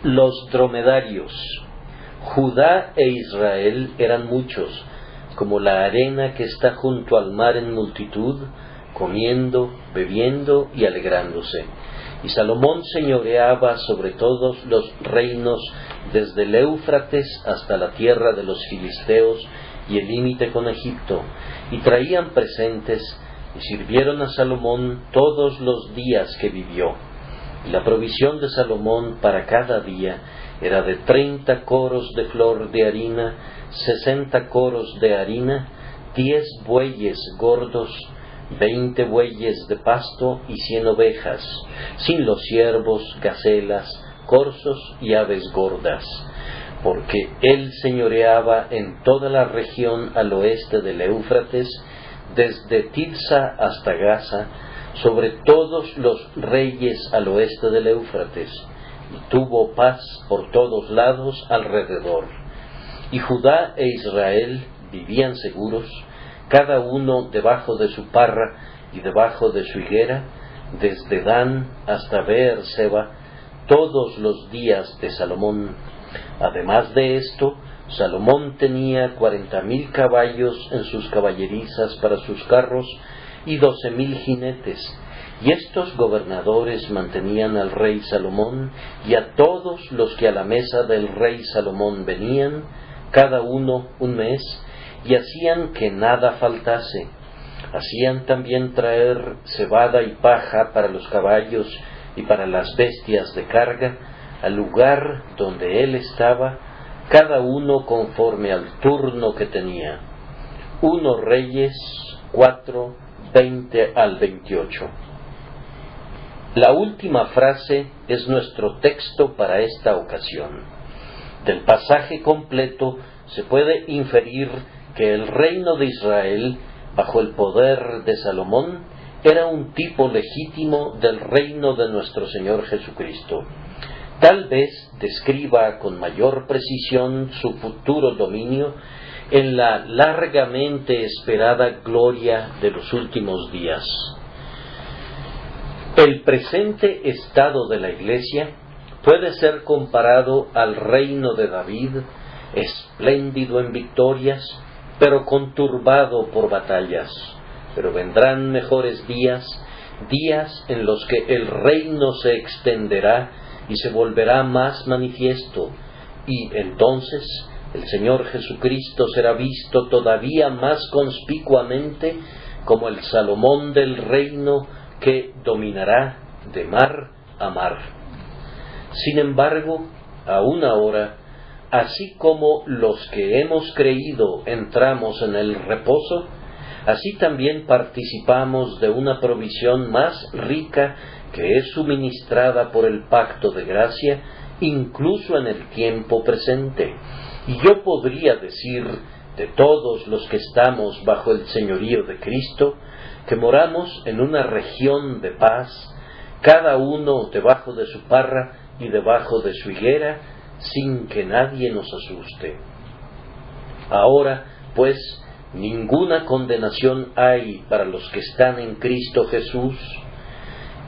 Los dromedarios. Judá e Israel eran muchos, como la arena que está junto al mar en multitud, comiendo, bebiendo y alegrándose. Y Salomón señoreaba sobre todos los reinos, desde el Éufrates hasta la tierra de los filisteos y el límite con Egipto, y traían presentes, y sirvieron a Salomón todos los días que vivió. Y la provisión de Salomón para cada día era de 30 coros de flor de harina, 60 coros de harina, 10 bueyes gordos, 20 bueyes de pasto y 100 ovejas, sin los ciervos, gacelas, corzos y aves gordas, porque él señoreaba en toda la región al oeste del Éufrates, desde Tifsa hasta Gaza, sobre todos los reyes al oeste del Éufrates, y tuvo paz por todos lados alrededor. Y Judá e Israel vivían seguros, cada uno debajo de su parra y debajo de su higuera, desde Dan hasta Beer-seba, todos los días de Salomón. Además de esto, Salomón tenía 40,000 caballos en sus caballerizas para sus carros, y 12,000 jinetes, y estos gobernadores mantenían al rey Salomón y a todos los que a la mesa del rey Salomón venían, cada uno un mes, y hacían que nada faltase. Hacían también traer cebada y paja para los caballos y para las bestias de carga, al lugar donde él estaba, cada uno conforme al turno que tenía. 1 Reyes 4, 20 al 28. La última frase es nuestro texto para esta ocasión. Del pasaje completo se puede inferir que el reino de Israel, bajo el poder de Salomón, era un tipo legítimo del reino de nuestro Señor Jesucristo. Tal vez describa con mayor precisión su futuro dominio en la largamente esperada gloria de los últimos días. El presente estado de la Iglesia puede ser comparado al reino de David, espléndido en victorias, pero conturbado por batallas. Pero vendrán mejores días, días en los que el reino se extenderá y se volverá más manifiesto, y entonces el Señor Jesucristo será visto todavía más conspicuamente como el Salomón del reino que dominará de mar a mar. Sin embargo, aún ahora, así como los que hemos creído entramos en el reposo, así también participamos de una provisión más rica que es suministrada por el pacto de gracia, incluso en el tiempo presente. Y yo podría decir de todos los que estamos bajo el señorío de Cristo, que moramos en una región de paz, cada uno debajo de su parra y debajo de su higuera, sin que nadie nos asuste. Ahora, pues, ninguna condenación hay para los que están en Cristo Jesús,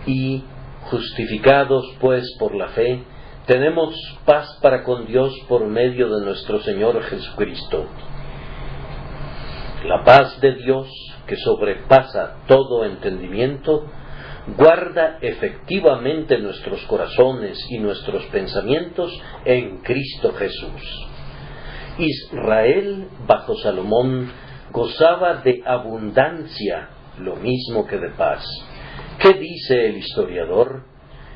y, justificados pues por la fe, tenemos paz para con Dios por medio de nuestro Señor Jesucristo. La paz de Dios, que sobrepasa todo entendimiento, guarda efectivamente nuestros corazones y nuestros pensamientos en Cristo Jesús. Israel, bajo Salomón, gozaba de abundancia, lo mismo que de paz. ¿Qué dice el historiador?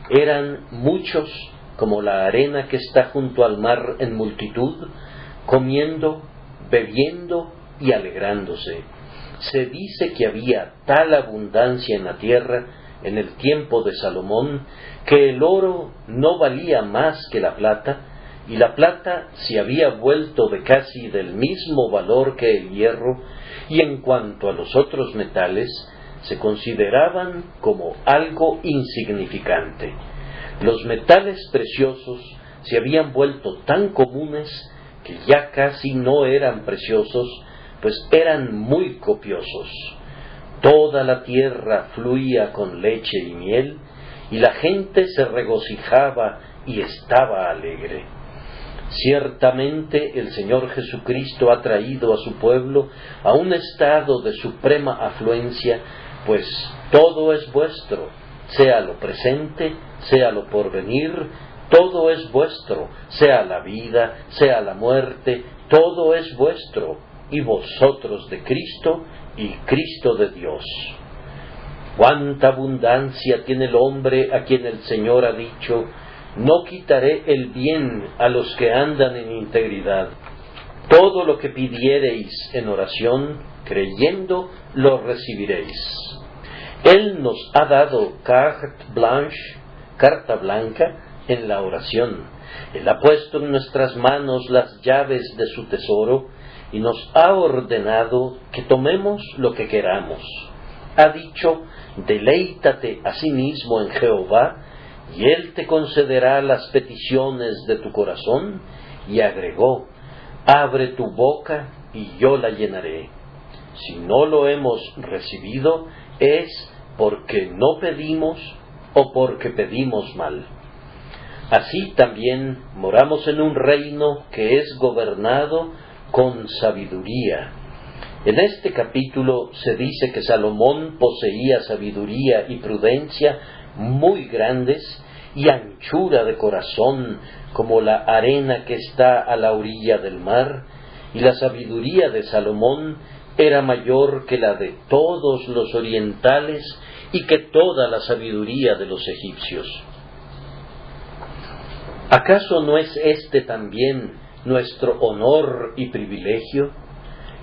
Eran muchos, como la arena que está junto al mar en multitud, comiendo, bebiendo y alegrándose. Se dice que había tal abundancia en la tierra en el tiempo de Salomón, que el oro no valía más que la plata, y la plata se había vuelto de casi del mismo valor que el hierro, y en cuanto a los otros metales, se consideraban como algo insignificante. Los metales preciosos se habían vuelto tan comunes que ya casi no eran preciosos, pues eran muy copiosos. Toda la tierra fluía con leche y miel, y la gente se regocijaba y estaba alegre. Ciertamente el Señor Jesucristo ha traído a su pueblo a un estado de suprema afluencia, pues todo es vuestro, sea lo presente, sea lo porvenir, todo es vuestro, sea la vida, sea la muerte, todo es vuestro, y vosotros de Cristo, y Cristo de Dios. Cuánta abundancia tiene el hombre a quien el Señor ha dicho: no quitaré el bien a los que andan en integridad. Todo lo que pidiereis en oración, creyendo, lo recibiréis. Él nos ha dado carta blanca en la oración. Él ha puesto en nuestras manos las llaves de su tesoro y nos ha ordenado que tomemos lo que queramos. Ha dicho: deleítate a sí mismo en Jehová, y Él te concederá las peticiones de tu corazón. Y agregó: abre tu boca y yo la llenaré. Si no lo hemos recibido, es porque no pedimos o porque pedimos mal. Así también moramos en un reino que es gobernado con sabiduría. En este capítulo se dice que Salomón poseía sabiduría y prudencia muy grandes y anchura de corazón como la arena que está a la orilla del mar, y la sabiduría de Salomón era mayor que la de todos los orientales y que toda la sabiduría de los egipcios. ¿Acaso no es este también nuestro honor y privilegio?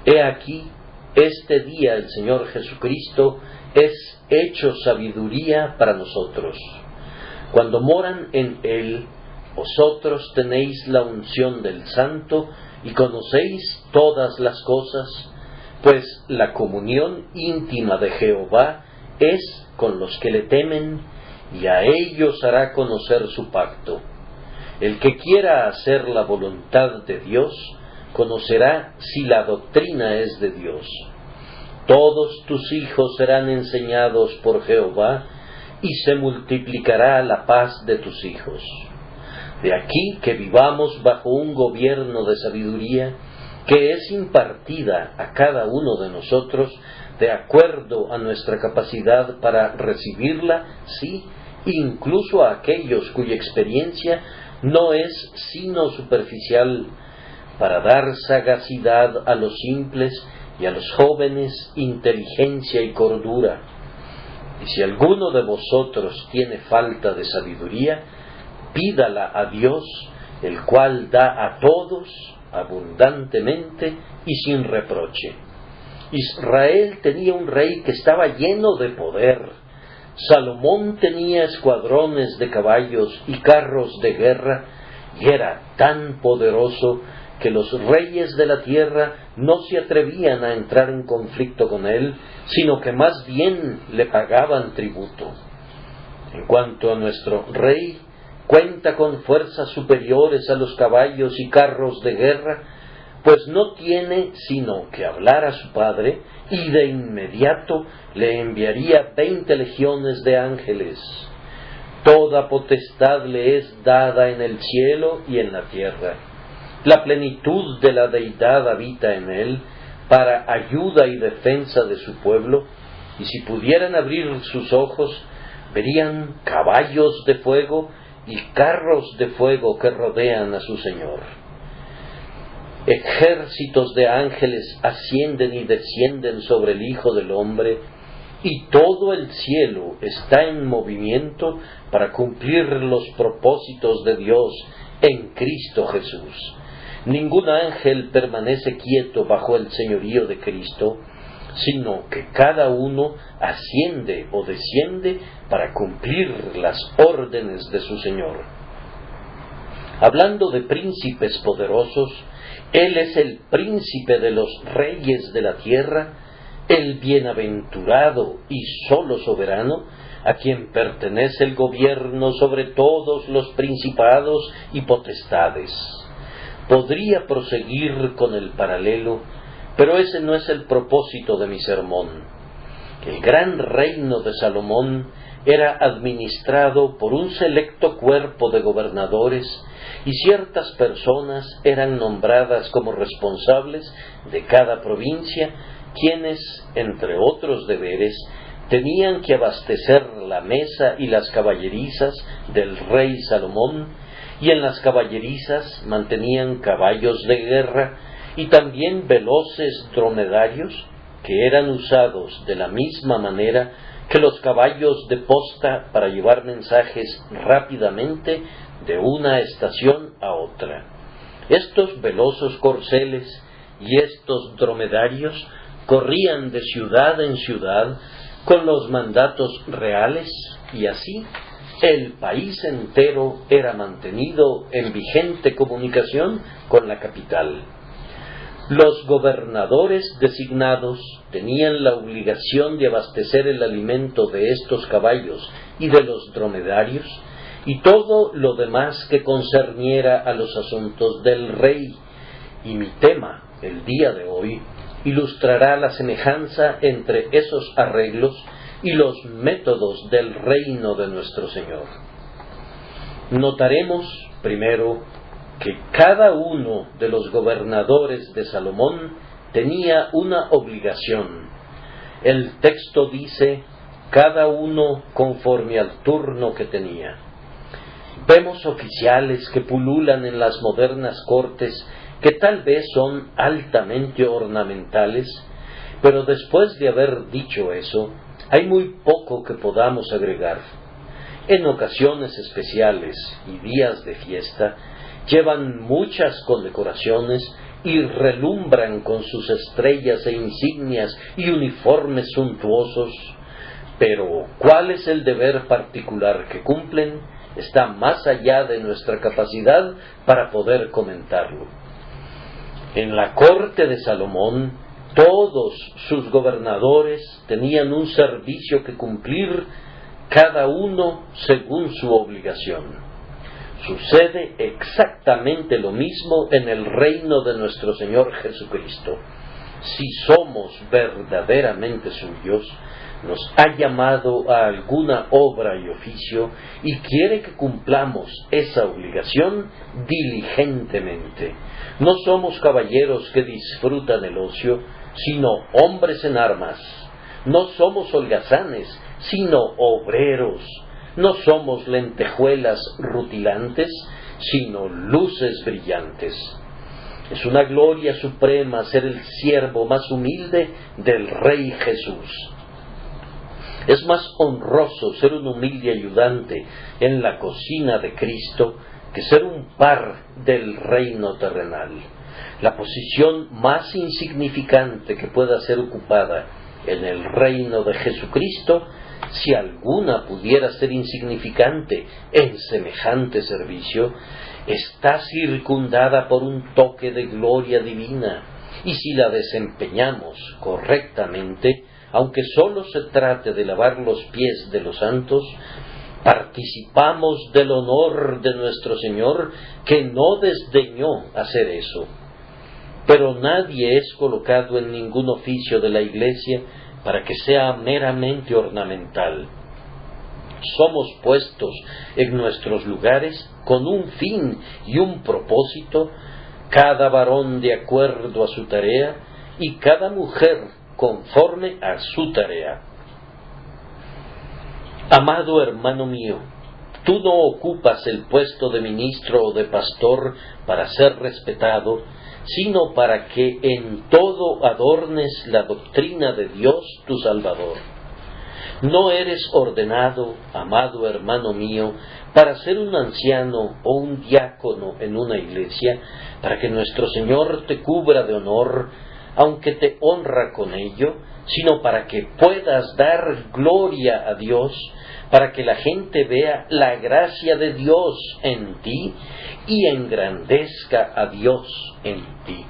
He aquí, este día el Señor Jesucristo es hecho sabiduría para nosotros. Cuando moran en Él, vosotros tenéis la unción del Santo y conocéis todas las cosas, pues la comunión íntima de Jehová es con los que le temen, y a ellos hará conocer su pacto. El que quiera hacer la voluntad de Dios, conocerá si la doctrina es de Dios. Todos tus hijos serán enseñados por Jehová, y se multiplicará la paz de tus hijos. De aquí que vivamos bajo un gobierno de sabiduría que es impartida a cada uno de nosotros de acuerdo a nuestra capacidad para recibirla, sí, incluso a aquellos cuya experiencia no es sino superficial, para dar sagacidad a los simples y a los jóvenes inteligencia y cordura. Y si alguno de vosotros tiene falta de sabiduría, pídala a Dios, el cual da a todos abundantemente y sin reproche. Israel tenía un rey que estaba lleno de poder. Salomón tenía escuadrones de caballos y carros de guerra, y era tan poderoso que los reyes de la tierra no se atrevían a entrar en conflicto con él, sino que más bien le pagaban tributo. En cuanto a nuestro rey, cuenta con fuerzas superiores a los caballos y carros de guerra, pues no tiene sino que hablar a su padre, y de inmediato le enviaría 20 legiones de ángeles. Toda potestad le es dada en el cielo y en la tierra. La plenitud de la deidad habita en él, para ayuda y defensa de su pueblo, y si pudieran abrir sus ojos, verían caballos de fuego y carros de fuego que rodean a su Señor. Ejércitos de ángeles ascienden y descienden sobre el Hijo del Hombre, y todo el cielo está en movimiento para cumplir los propósitos de Dios en Cristo Jesús. Ningún ángel permanece quieto bajo el señorío de Cristo, sino que cada uno asciende o desciende para cumplir las órdenes de su Señor. Hablando de príncipes poderosos, Él es el príncipe de los reyes de la tierra, el bienaventurado y solo soberano, a quien pertenece el gobierno sobre todos los principados y potestades. Podría proseguir con el paralelo, pero ese no es el propósito de mi sermón. El gran reino de Salomón era administrado por un selecto cuerpo de gobernadores y ciertas personas eran nombradas como responsables de cada provincia, quienes, entre otros deberes, tenían que abastecer la mesa y las caballerizas del rey Salomón, y en las caballerizas mantenían caballos de guerra y también veloces dromedarios que eran usados de la misma manera que los caballos de posta para llevar mensajes rápidamente de una estación a otra. Estos velosos corceles y estos dromedarios corrían de ciudad en ciudad con los mandatos reales, y así el país entero era mantenido en vigente comunicación con la capital. Los gobernadores designados tenían la obligación de abastecer el alimento de estos caballos y de los dromedarios, y todo lo demás que concerniera a los asuntos del rey. Y mi tema, el día de hoy, ilustrará la semejanza entre esos arreglos y los métodos del reino de nuestro Señor. Notaremos, primero, que cada uno de los gobernadores de Salomón tenía una obligación. El texto dice, cada uno conforme al turno que tenía. Vemos oficiales que pululan en las modernas cortes, que tal vez son altamente ornamentales, pero después de haber dicho eso, hay muy poco que podamos agregar. En ocasiones especiales y días de fiesta, llevan muchas condecoraciones y relumbran con sus estrellas e insignias y uniformes suntuosos, pero ¿cuál es el deber particular que cumplen? Está más allá de nuestra capacidad para poder comentarlo. En la corte de Salomón, todos sus gobernadores tenían un servicio que cumplir, cada uno según su obligación. Sucede exactamente lo mismo en el reino de nuestro Señor Jesucristo. Si somos verdaderamente suyos, nos ha llamado a alguna obra y oficio y quiere que cumplamos esa obligación diligentemente. No somos caballeros que disfrutan el ocio, sino hombres en armas. No somos holgazanes, sino obreros. No somos lentejuelas rutilantes, sino luces brillantes. Es una gloria suprema ser el siervo más humilde del Rey Jesús. Es más honroso ser un humilde ayudante en la cocina de Cristo que ser un par del reino terrenal. La posición más insignificante que pueda ser ocupada en el reino de Jesucristo, si alguna pudiera ser insignificante en semejante servicio, está circundada por un toque de gloria divina, y si la desempeñamos correctamente, aunque sólo se trate de lavar los pies de los santos, participamos del honor de nuestro Señor, que no desdeñó hacer eso. Pero nadie es colocado en ningún oficio de la Iglesia para que sea meramente ornamental. Somos puestos en nuestros lugares con un fin y un propósito, cada varón de acuerdo a su tarea y cada mujer conforme a su tarea. Amado hermano mío, tú no ocupas el puesto de ministro o de pastor para ser respetado, sino para que en todo adornes la doctrina de Dios tu Salvador. No eres ordenado, amado hermano mío, para ser un anciano o un diácono en una iglesia, para que nuestro Señor te cubra de honor, aunque te honra con ello, sino para que puedas dar gloria a Dios, para que la gente vea la gracia de Dios en ti y engrandezca a Dios en ti.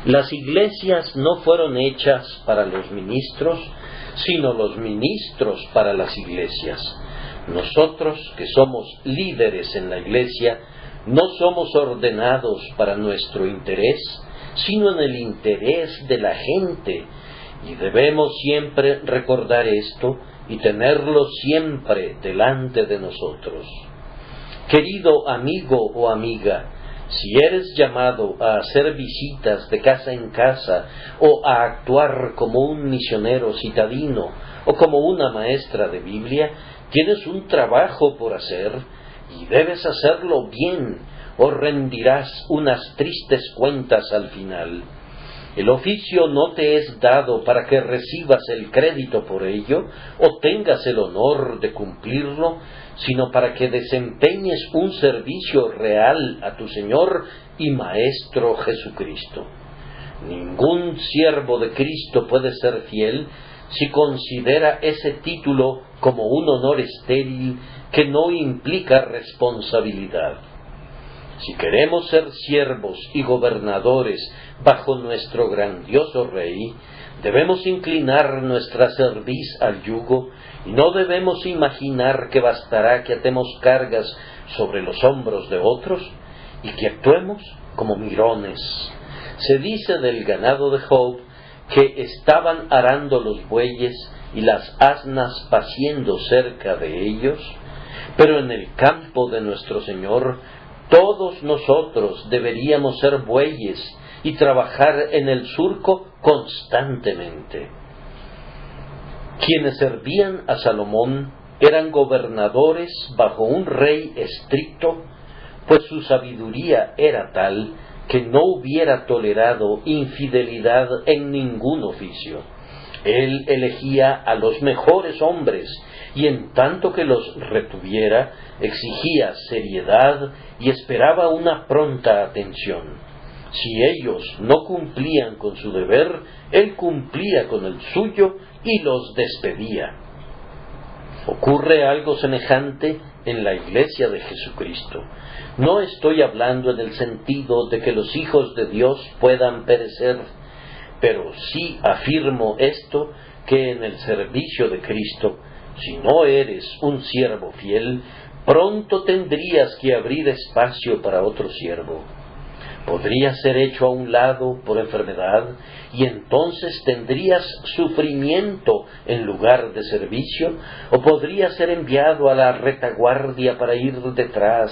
Las iglesias no fueron hechas para los ministros, sino los ministros para las iglesias. Nosotros, que somos líderes en la iglesia, no somos ordenados para nuestro interés, sino en el interés de la gente, y debemos siempre recordar esto y tenerlo siempre delante de nosotros. Querido amigo o amiga, si eres llamado a hacer visitas de casa en casa o a actuar como un misionero citadino o como una maestra de Biblia, tienes un trabajo por hacer y debes hacerlo bien o rendirás unas tristes cuentas al final. El oficio no te es dado para que recibas el crédito por ello o tengas el honor de cumplirlo, sino para que desempeñes un servicio real a tu Señor y Maestro Jesucristo. Ningún siervo de Cristo puede ser fiel si considera ese título como un honor estéril que no implica responsabilidad. Si queremos ser siervos y gobernadores bajo nuestro grandioso Rey, debemos inclinar nuestra cerviz al yugo y no debemos imaginar que bastará que atemos cargas sobre los hombros de otros y que actuemos como mirones. Se dice del ganado de Job que estaban arando los bueyes y las asnas paciendo cerca de ellos, pero en el campo de nuestro Señor todos nosotros deberíamos ser bueyes y trabajar en el surco constantemente. Quienes servían a Salomón eran gobernadores bajo un rey estricto, pues su sabiduría era tal que no hubiera tolerado infidelidad en ningún oficio. Él elegía a los mejores hombres y en tanto que los retuviera, exigía seriedad y esperaba una pronta atención. Si ellos no cumplían con su deber, él cumplía con el suyo y los despedía. Ocurre algo semejante en la Iglesia de Jesucristo. No estoy hablando en el sentido de que los hijos de Dios puedan perecer, pero sí afirmo esto, que en el servicio de Cristo, si no eres un siervo fiel, pronto tendrías que abrir espacio para otro siervo. Podría ser hecho a un lado por enfermedad y entonces tendrías sufrimiento en lugar de servicio, o podría ser enviado a la retaguardia para ir detrás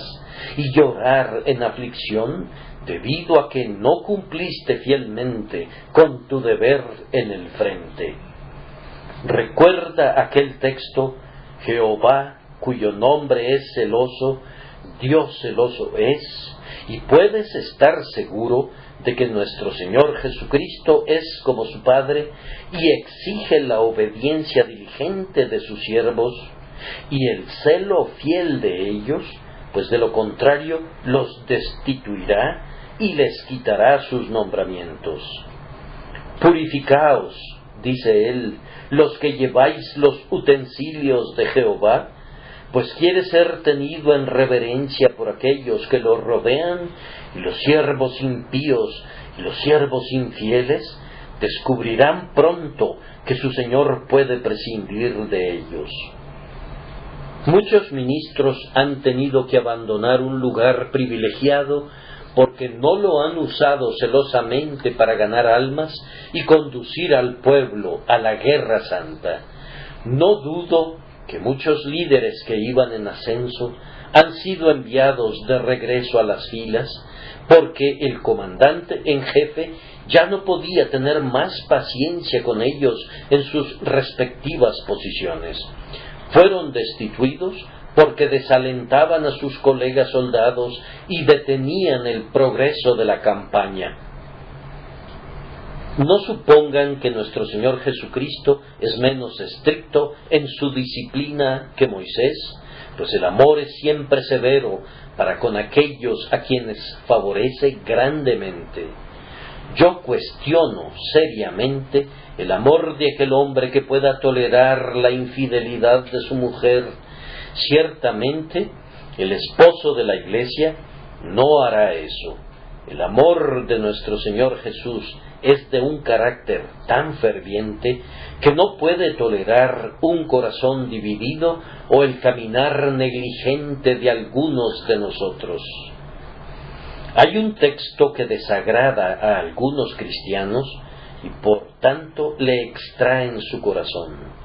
y llorar en aflicción debido a que no cumpliste fielmente con tu deber en el frente. Recuerda aquel texto: Jehová, cuyo nombre es celoso, Dios celoso es, y puedes estar seguro de que nuestro Señor Jesucristo es como su Padre y exige la obediencia diligente de sus siervos y el celo fiel de ellos, pues de lo contrario los destituirá y les quitará sus nombramientos. Purificaos, dice él, los que lleváis los utensilios de Jehová, pues quiere ser tenido en reverencia por aquellos que lo rodean, y los siervos impíos y los siervos infieles descubrirán pronto que su Señor puede prescindir de ellos. Muchos ministros han tenido que abandonar un lugar privilegiado porque no lo han usado celosamente para ganar almas y conducir al pueblo a la guerra santa. No dudo que muchos líderes que iban en ascenso han sido enviados de regreso a las filas porque el comandante en jefe ya no podía tener más paciencia con ellos en sus respectivas posiciones. Fueron destituidos porque desalentaban a sus colegas soldados y detenían el progreso de la campaña. No supongan que nuestro Señor Jesucristo es menos estricto en su disciplina que Moisés, pues el amor es siempre severo para con aquellos a quienes favorece grandemente. Yo cuestiono seriamente el amor de aquel hombre que pueda tolerar la infidelidad de su mujer. Ciertamente, el esposo de la Iglesia no hará eso. El amor de nuestro Señor Jesús es de un carácter tan ferviente que no puede tolerar un corazón dividido o el caminar negligente de algunos de nosotros. Hay un texto que desagrada a algunos cristianos y por tanto le extraen su corazón.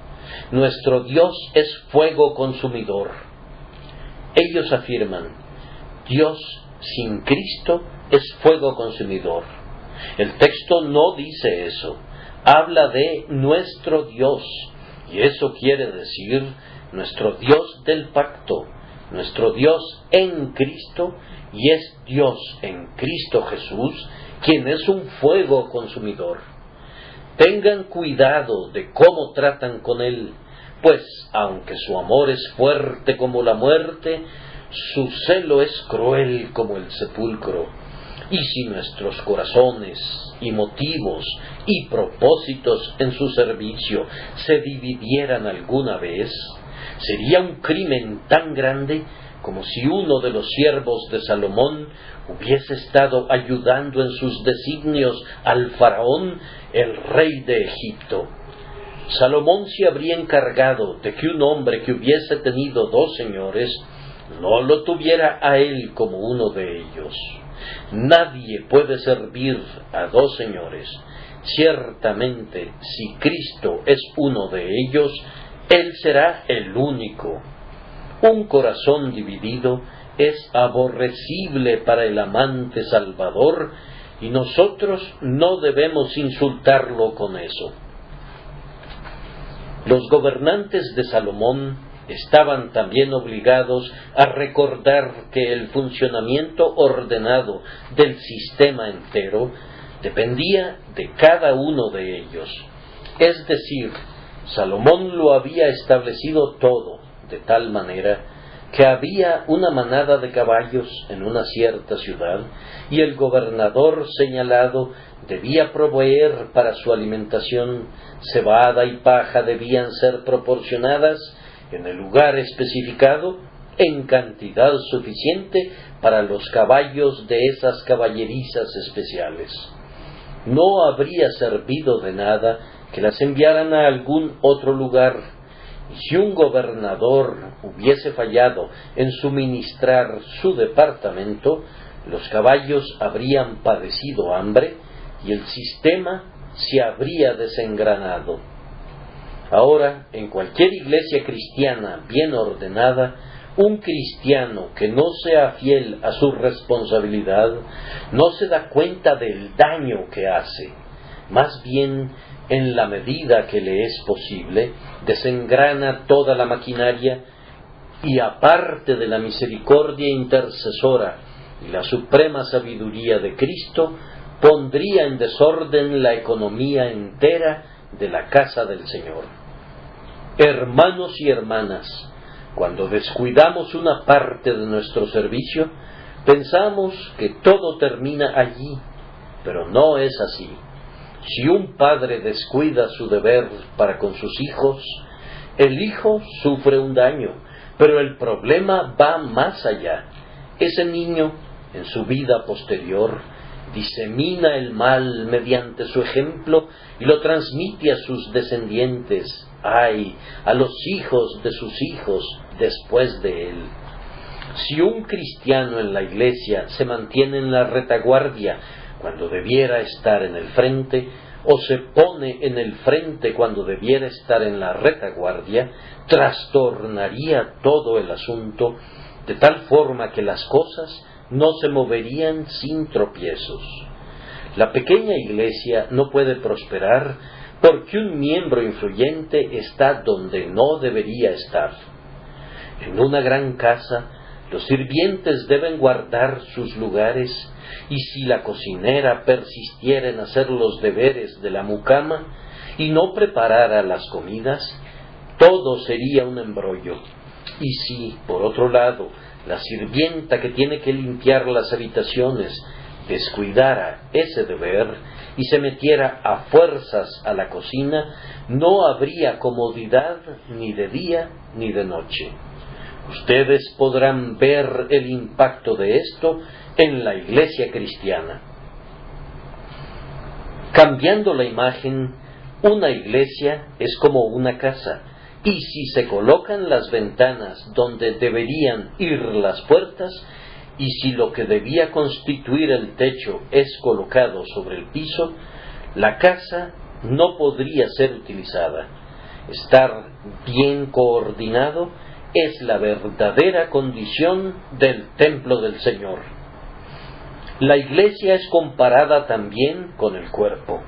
Nuestro Dios es fuego consumidor. Ellos afirman, Dios sin Cristo es fuego consumidor. El texto no dice eso. Habla de nuestro Dios, y eso quiere decir nuestro Dios del pacto, nuestro Dios en Cristo, y es Dios en Cristo Jesús, quien es un fuego consumidor. Tengan cuidado de cómo tratan con Él, pues aunque su amor es fuerte como la muerte, su celo es cruel como el sepulcro. Y si nuestros corazones y motivos y propósitos en su servicio se dividieran alguna vez, sería un crimen tan grande como si uno de los siervos de Salomón hubiese estado ayudando en sus designios al faraón, el rey de Egipto. Salomón se habría encargado de que un hombre que hubiese tenido 2 señores no lo tuviera a él como uno de ellos. Nadie puede servir a 2 señores. Ciertamente, si Cristo es uno de ellos, Él será el único. Un corazón dividido es aborrecible para el amante Salvador, y nosotros no debemos insultarlo con eso. Los gobernantes de Salomón estaban también obligados a recordar que el funcionamiento ordenado del sistema entero dependía de cada uno de ellos. Es decir, Salomón lo había establecido todo de tal manera que había una manada de caballos en una cierta ciudad y el gobernador señalado debía proveer para su alimentación cebada y paja debían ser proporcionadas en el lugar especificado en cantidad suficiente para los caballos de esas caballerizas especiales. No habría servido de nada que las enviaran a algún otro lugar, y si un gobernador hubiese fallado en suministrar su departamento, los caballos habrían padecido hambre y el sistema se habría desengranado. Ahora, en cualquier iglesia cristiana bien ordenada, un cristiano que no sea fiel a su responsabilidad no se da cuenta del daño que hace. Más bien, en la medida que le es posible, desengrana toda la maquinaria y, aparte de la misericordia intercesora y la suprema sabiduría de Cristo, pondría en desorden la economía entera de la casa del Señor. Hermanos y hermanas, cuando descuidamos una parte de nuestro servicio, pensamos que todo termina allí, pero no es así. Si un padre descuida su deber para con sus hijos, el hijo sufre un daño, pero el problema va más allá. Ese niño, en su vida posterior, disemina el mal mediante su ejemplo y lo transmite a sus descendientes, a los hijos de sus hijos después de él. Si un cristiano en la iglesia se mantiene en la retaguardia cuando debiera estar en el frente, o se pone en el frente cuando debiera estar en la retaguardia, trastornaría todo el asunto, de tal forma que las cosas no se moverían sin tropiezos. La pequeña iglesia no puede prosperar porque un miembro influyente está donde no debería estar. En una gran casa, los sirvientes deben guardar sus lugares, y si la cocinera persistiera en hacer los deberes de la mucama y no preparara las comidas, todo sería un embrollo. Y si, por otro lado, la sirvienta que tiene que limpiar las habitaciones descuidara ese deber y se metiera a fuerzas a la cocina, no habría comodidad ni de día ni de noche. Ustedes podrán ver el impacto de esto en la iglesia cristiana. Cambiando la imagen, una iglesia es como una casa, y si se colocan las ventanas donde deberían ir las puertas, y si lo que debía constituir el techo es colocado sobre el piso, la casa no podría ser utilizada. Estar bien coordinado es la verdadera condición del templo del Señor. La iglesia es comparada también con el cuerpo.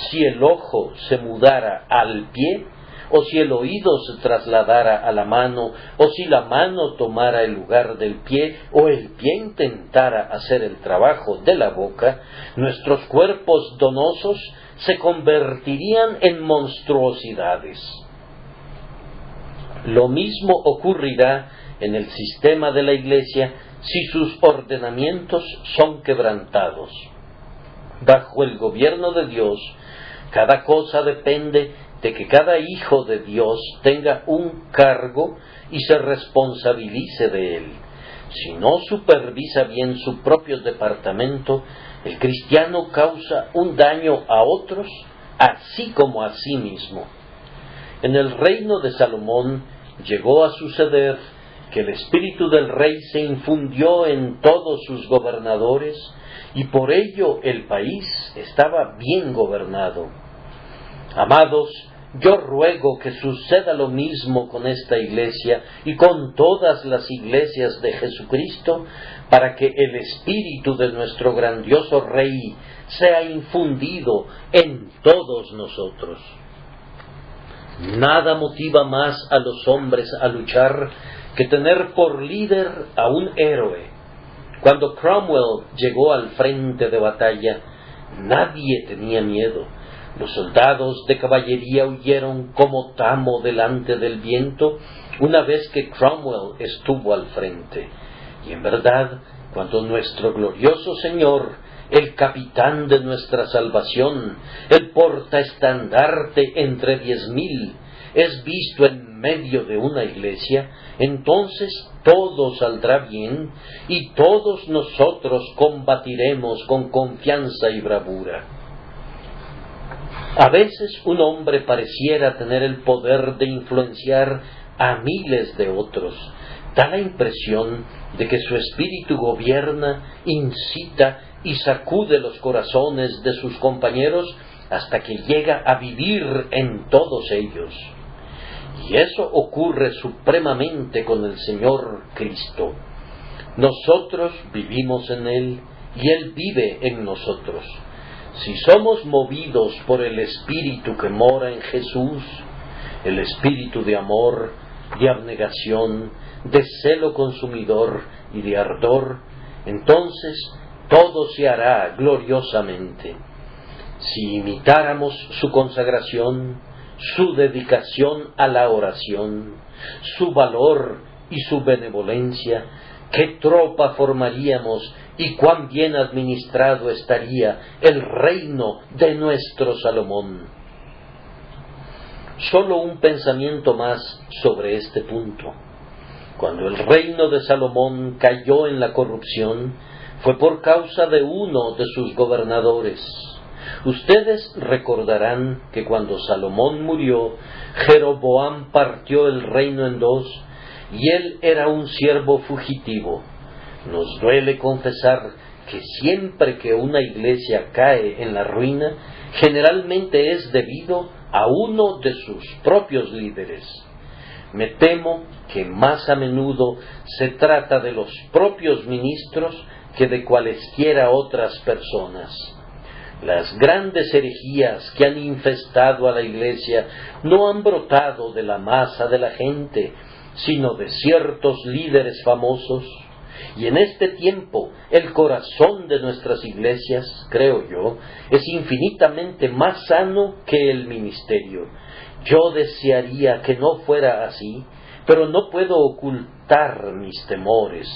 Si el ojo se mudara al pie, o si el oído se trasladara a la mano, o si la mano tomara el lugar del pie, o el pie intentara hacer el trabajo de la boca, nuestros cuerpos donosos se convertirían en monstruosidades. Lo mismo ocurrirá en el sistema de la Iglesia si sus ordenamientos son quebrantados. Bajo el gobierno de Dios, cada cosa depende de que cada hijo de Dios tenga un cargo y se responsabilice de él. Si no supervisa bien su propio departamento, el cristiano causa un daño a otros, así como a sí mismo. En el reino de Salomón llegó a suceder que el espíritu del rey se infundió en todos sus gobernadores, y por ello el país estaba bien gobernado. Amados, yo ruego que suceda lo mismo con esta iglesia y con todas las iglesias de Jesucristo, para que el espíritu de nuestro grandioso Rey sea infundido en todos nosotros. Nada motiva más a los hombres a luchar que tener por líder a un héroe. Cuando Cromwell llegó al frente de batalla, nadie tenía miedo. Los soldados de caballería huyeron como tamo delante del viento una vez que Cromwell estuvo al frente. Y en verdad, cuando nuestro glorioso Señor, el capitán de nuestra salvación, el portaestandarte entre 10,000, es visto en medio de una iglesia, entonces todo saldrá bien y todos nosotros combatiremos con confianza y bravura. A veces un hombre pareciera tener el poder de influenciar a miles de otros. Da la impresión de que su espíritu gobierna, incita y sacude los corazones de sus compañeros hasta que llega a vivir en todos ellos. Y eso ocurre supremamente con el Señor Cristo. Nosotros vivimos en Él y Él vive en nosotros. Si somos movidos por el Espíritu que mora en Jesús, el Espíritu de amor, de abnegación, de celo consumidor y de ardor, entonces todo se hará gloriosamente. Si imitáramos su consagración, su dedicación a la oración, su valor y su benevolencia, qué tropa formaríamos y cuán bien administrado estaría el reino de nuestro Salomón. Solo un pensamiento más sobre este punto. Cuando el reino de Salomón cayó en la corrupción, fue por causa de uno de sus gobernadores. Ustedes recordarán que cuando Salomón murió, Jeroboam partió el reino en dos, y él era un siervo fugitivo. Nos duele confesar que siempre que una iglesia cae en la ruina, generalmente es debido a uno de sus propios líderes. Me temo que más a menudo se trata de los propios ministros que de cualesquiera otras personas. Las grandes herejías que han infestado a la iglesia no han brotado de la masa de la gente, sino de ciertos líderes famosos. Y en este tiempo, el corazón de nuestras iglesias, creo yo, es infinitamente más sano que el ministerio. Yo desearía que no fuera así, pero no puedo ocultar mis temores.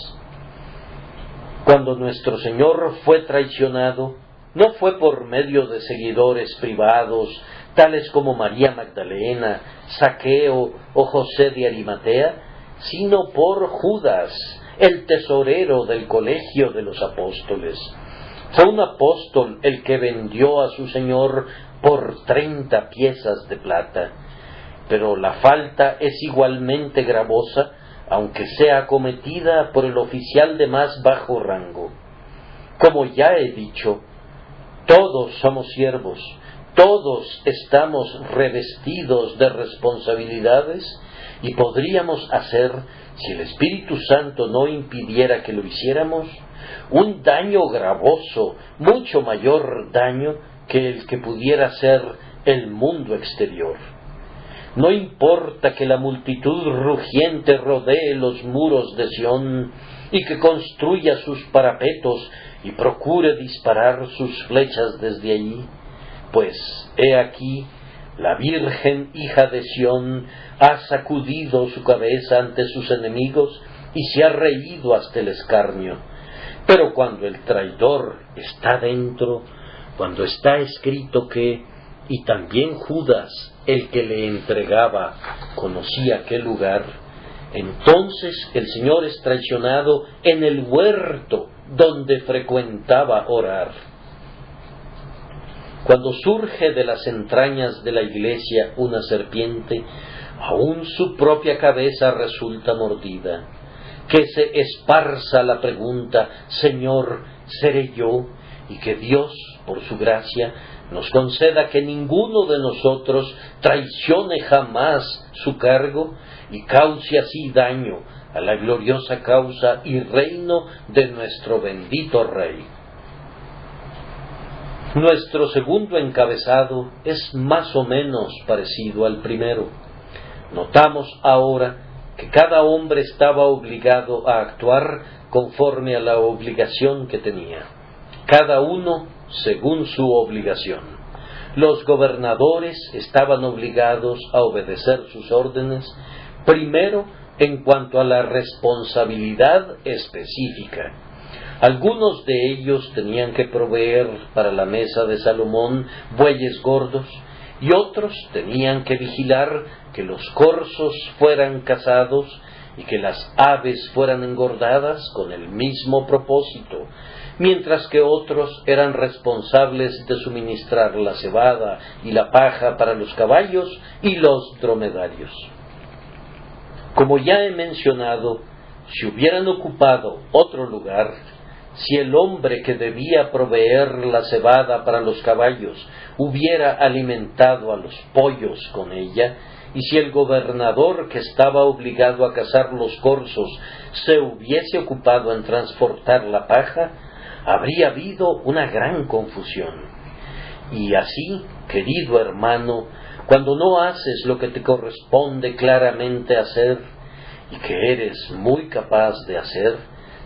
Cuando nuestro Señor fue traicionado, no fue por medio de seguidores privados, tales como María Magdalena, Zaqueo o José de Arimatea, sino por Judas, el tesorero del colegio de los apóstoles. Fue un apóstol el que vendió a su Señor por 30 piezas de plata. Pero la falta es igualmente gravosa, aunque sea cometida por el oficial de más bajo rango. Como ya he dicho, todos somos siervos, Todos estamos revestidos de responsabilidades y podríamos hacer, si el Espíritu Santo no impidiera que lo hiciéramos, un daño gravoso, mucho mayor daño que el que pudiera ser el mundo exterior. No importa que la multitud rugiente rodee los muros de Sión y que construya sus parapetos y procure disparar sus flechas desde allí, pues he aquí, la Virgen hija de Sión ha sacudido su cabeza ante sus enemigos y se ha reído hasta el escarnio. Pero cuando el traidor está dentro, cuando está escrito que, y también Judas, el que le entregaba, conocía aquel lugar, entonces el Señor es traicionado en el huerto donde frecuentaba orar. Cuando surge de las entrañas de la iglesia una serpiente, aún su propia cabeza resulta mordida. Que se esparza la pregunta, Señor, ¿seré yo? Y que Dios, por su gracia, nos conceda que ninguno de nosotros traicione jamás su cargo y cause así daño a la gloriosa causa y reino de nuestro bendito Rey. Nuestro segundo encabezado es más o menos parecido al primero. Notamos ahora que cada hombre estaba obligado a actuar conforme a la obligación que tenía, cada uno según su obligación. Los gobernadores estaban obligados a obedecer sus órdenes, primero en cuanto a la responsabilidad específica. Algunos de ellos tenían que proveer para la mesa de Salomón bueyes gordos, y otros tenían que vigilar que los corzos fueran cazados y que las aves fueran engordadas con el mismo propósito, mientras que otros eran responsables de suministrar la cebada y la paja para los caballos y los dromedarios. Como ya he mencionado, si hubieran ocupado otro lugar, si el hombre que debía proveer la cebada para los caballos hubiera alimentado a los pollos con ella, y si el gobernador que estaba obligado a cazar los corzos se hubiese ocupado en transportar la paja, habría habido una gran confusión. Y así, querido hermano, cuando no haces lo que te corresponde claramente hacer, y que eres muy capaz de hacer,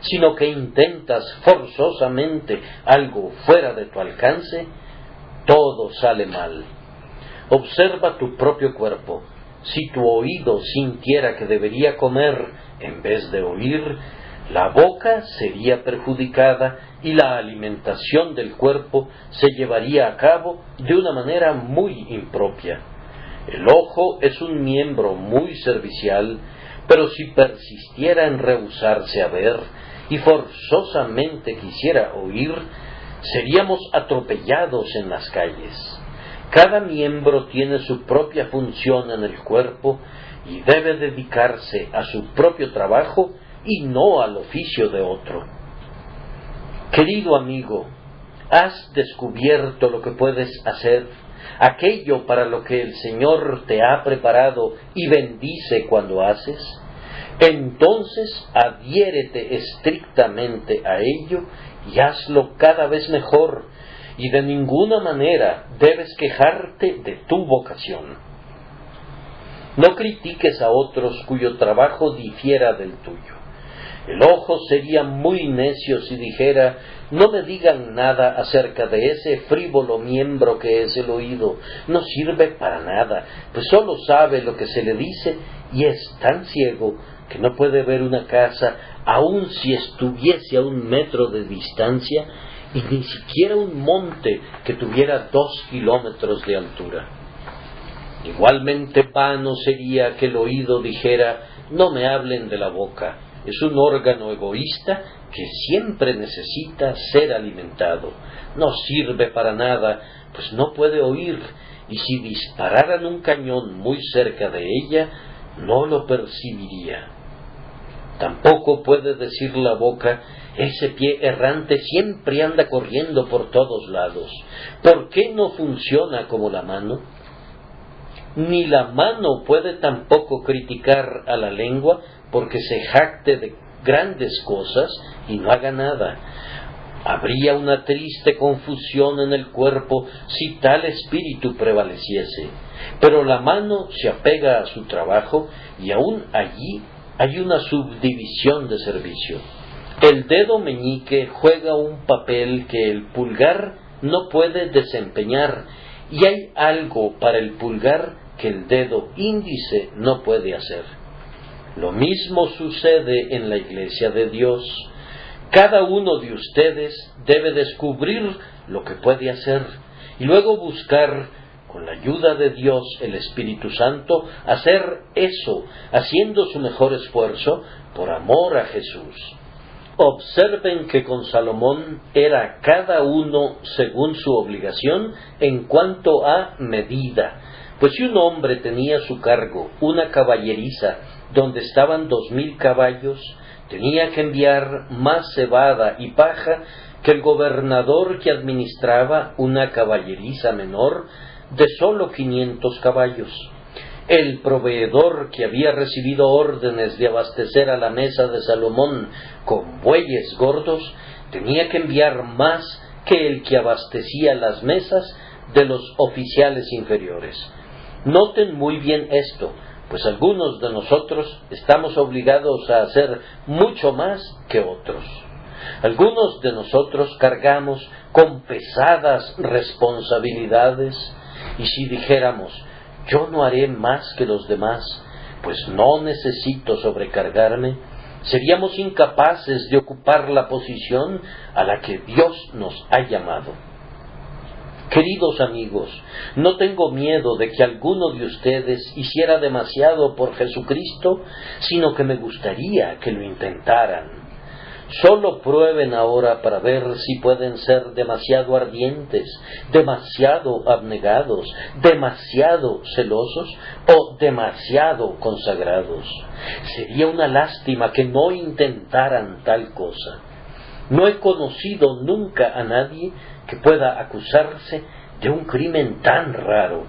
sino que intentas forzosamente algo fuera de tu alcance, todo sale mal. Observa tu propio cuerpo. Si tu oído sintiera que debería comer en vez de oír, la boca sería perjudicada y la alimentación del cuerpo se llevaría a cabo de una manera muy impropia. El ojo es un miembro muy servicial, pero si persistiera en rehusarse a ver y forzosamente quisiera oír, seríamos atropellados en las calles. Cada miembro tiene su propia función en el cuerpo y debe dedicarse a su propio trabajo y no al oficio de otro. Querido amigo, ¿has descubierto lo que puedes hacer, aquello para lo que el Señor te ha preparado y bendice cuando haces? Entonces adhiérete estrictamente a ello y hazlo cada vez mejor, y de ninguna manera debes quejarte de tu vocación. No critiques a otros cuyo trabajo difiera del tuyo. El ojo sería muy necio si dijera: no me digan nada acerca de ese frívolo miembro que es el oído, no sirve para nada, pues solo sabe lo que se le dice y es tan ciego que no puede ver una casa aun si estuviese a 1 metro de distancia, y ni siquiera un monte que tuviera 2 kilómetros de altura. Igualmente vano sería que el oído dijera: no me hablen de la boca, es un órgano egoísta que siempre necesita ser alimentado, no sirve para nada, pues no puede oír, y si dispararan un cañón muy cerca de ella, no lo percibiría. Tampoco puede decir la boca: Ese pie errante siempre anda corriendo por todos lados. ¿Por qué no funciona como la mano? Ni la mano puede tampoco criticar a la lengua porque se jacte de grandes cosas y no haga nada. Habría una triste confusión en el cuerpo si tal espíritu prevaleciese. Pero la mano se apega a su trabajo y aún allí hay una subdivisión de servicio. El dedo meñique juega un papel que el pulgar no puede desempeñar y hay algo para el pulgar que el dedo índice no puede hacer. Lo mismo sucede en la Iglesia de Dios. Cada uno de ustedes debe descubrir lo que puede hacer y luego buscar, con la ayuda de Dios, el Espíritu Santo, hacer eso, haciendo su mejor esfuerzo por amor a Jesús. Observen que con Salomón era cada uno según su obligación en cuanto a medida. Pues si un hombre tenía a su cargo una caballeriza donde estaban 2000 caballos, tenía que enviar más cebada y paja que el gobernador que administraba una caballeriza menor de solo 500 caballos. El proveedor que había recibido órdenes de abastecer a la mesa de Salomón con bueyes gordos, tenía que enviar más que el que abastecía las mesas de los oficiales inferiores. Noten muy bien esto, pues algunos de nosotros estamos obligados a hacer mucho más que otros. Algunos de nosotros cargamos con pesadas responsabilidades, y si dijéramos, yo no haré más que los demás, pues no necesito sobrecargarme, seríamos incapaces de ocupar la posición a la que Dios nos ha llamado. Queridos amigos, no tengo miedo de que alguno de ustedes hiciera demasiado por Jesucristo, sino que me gustaría que lo intentaran. Solo prueben ahora para ver si pueden ser demasiado ardientes, demasiado abnegados, demasiado celosos o demasiado consagrados. Sería una lástima que no intentaran tal cosa. No he conocido nunca a nadie que pueda acusarse de un crimen tan raro.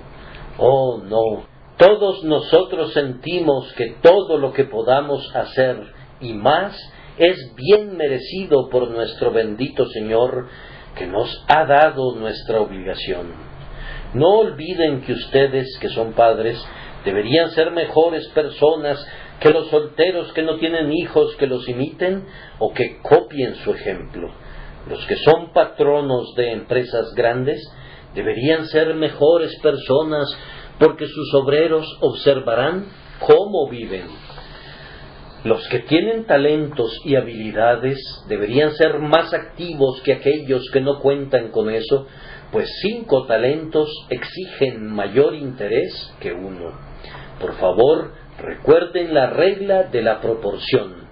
Oh, no. Todos nosotros sentimos que todo lo que podamos hacer y más es bien merecido por nuestro bendito Señor, que nos ha dado nuestra obligación. No olviden que ustedes, que son padres, deberían ser mejores personas que los solteros que no tienen hijos que los imiten o que copien su ejemplo. Los que son patronos de empresas grandes deberían ser mejores personas porque sus obreros observarán cómo viven. Los que tienen talentos y habilidades deberían ser más activos que aquellos que no cuentan con eso, pues 5 talentos exigen mayor interés que 1. Por favor, recuerden la regla de la proporción.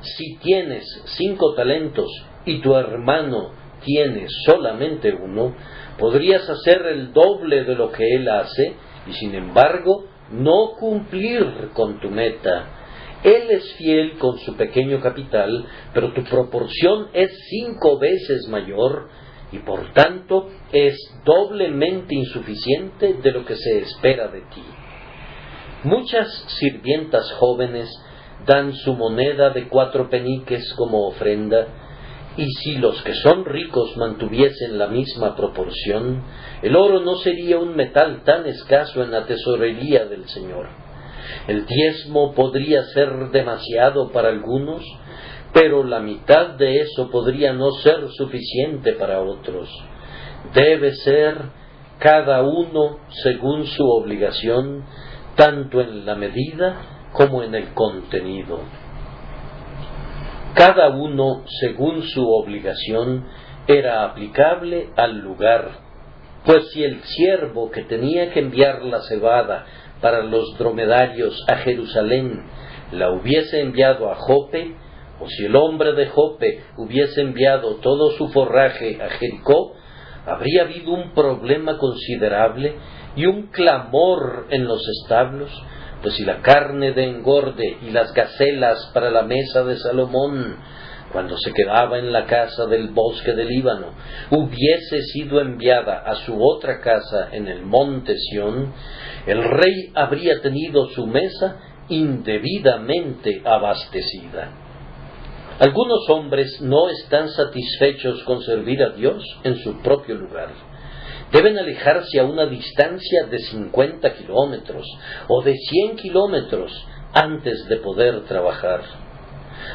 Si tienes 5 talentos y tu hermano tiene solamente 1, podrías hacer el doble de lo que él hace y sin embargo no cumplir con tu meta. Él es fiel con su pequeño capital, pero tu proporción es 5 veces mayor y por tanto es doblemente insuficiente de lo que se espera de ti. Muchas sirvientas jóvenes dan su moneda de 4 peniques como ofrenda, y si los que son ricos mantuviesen la misma proporción, el oro no sería un metal tan escaso en la tesorería del Señor. El diezmo podría ser demasiado para algunos, pero la mitad de eso podría no ser suficiente para otros. Debe ser cada uno según su obligación, tanto en la medida como en el contenido. Cada uno según su obligación era aplicable al lugar, pues si el siervo que tenía que enviar la cebada para los dromedarios a Jerusalén la hubiese enviado a Jope, o si el hombre de Jope hubiese enviado todo su forraje a Jericó, habría habido un problema considerable y un clamor en los establos, pues si la carne de engorde y las gacelas para la mesa de Salomón cuando se quedaba en la casa del bosque del Líbano, hubiese sido enviada a su otra casa en el monte Sión, el rey habría tenido su mesa indebidamente abastecida. Algunos hombres no están satisfechos con servir a Dios en su propio lugar. Deben alejarse a una distancia de 50 kilómetros o de 100 kilómetros antes de poder trabajar.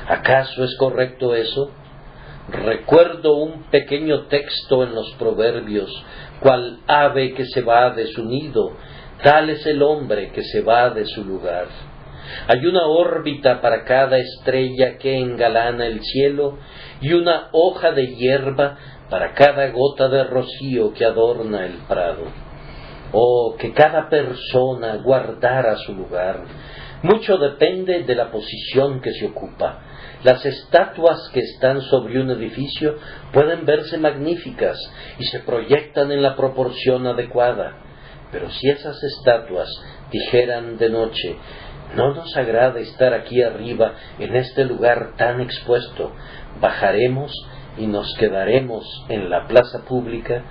¿Acaso es correcto eso? Recuerdo un pequeño texto en los Proverbios: cual ave que se va de su nido, tal es el hombre que se va de su lugar. Hay una órbita para cada estrella que engalana el cielo, y una hoja de hierba para cada gota de rocío que adorna el prado. Oh, que cada persona guardara su lugar. Mucho depende de la posición que se ocupa. Las estatuas que están sobre un edificio pueden verse magníficas y se proyectan en la proporción adecuada. Pero si esas estatuas dijeran de noche: no nos agrada estar aquí arriba en este lugar tan expuesto, bajaremos y nos quedaremos en la plaza pública,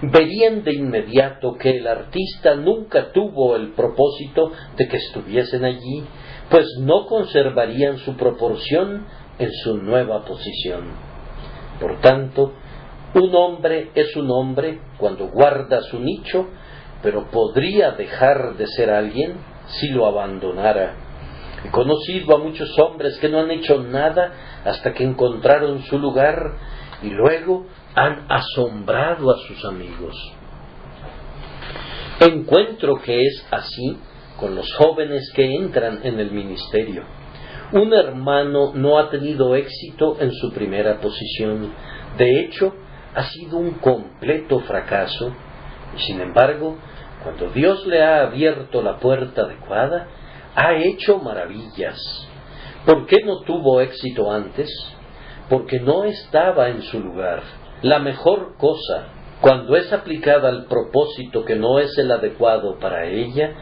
verían de inmediato que el artista nunca tuvo el propósito de que estuviesen allí, pues no conservarían su proporción en su nueva posición. Por tanto, un hombre es un hombre cuando guarda su nicho, pero podría dejar de ser alguien si lo abandonara. He conocido a muchos hombres que no han hecho nada hasta que encontraron su lugar y luego han asombrado a sus amigos. Encuentro que es así con los jóvenes que entran en el ministerio. Un hermano no ha tenido éxito en su primera posición. De hecho, ha sido un completo fracaso. Y sin embargo, cuando Dios le ha abierto la puerta adecuada, ha hecho maravillas. ¿Por qué no tuvo éxito antes? Porque no estaba en su lugar. La mejor cosa, cuando es aplicada al propósito que no es el adecuado para ella,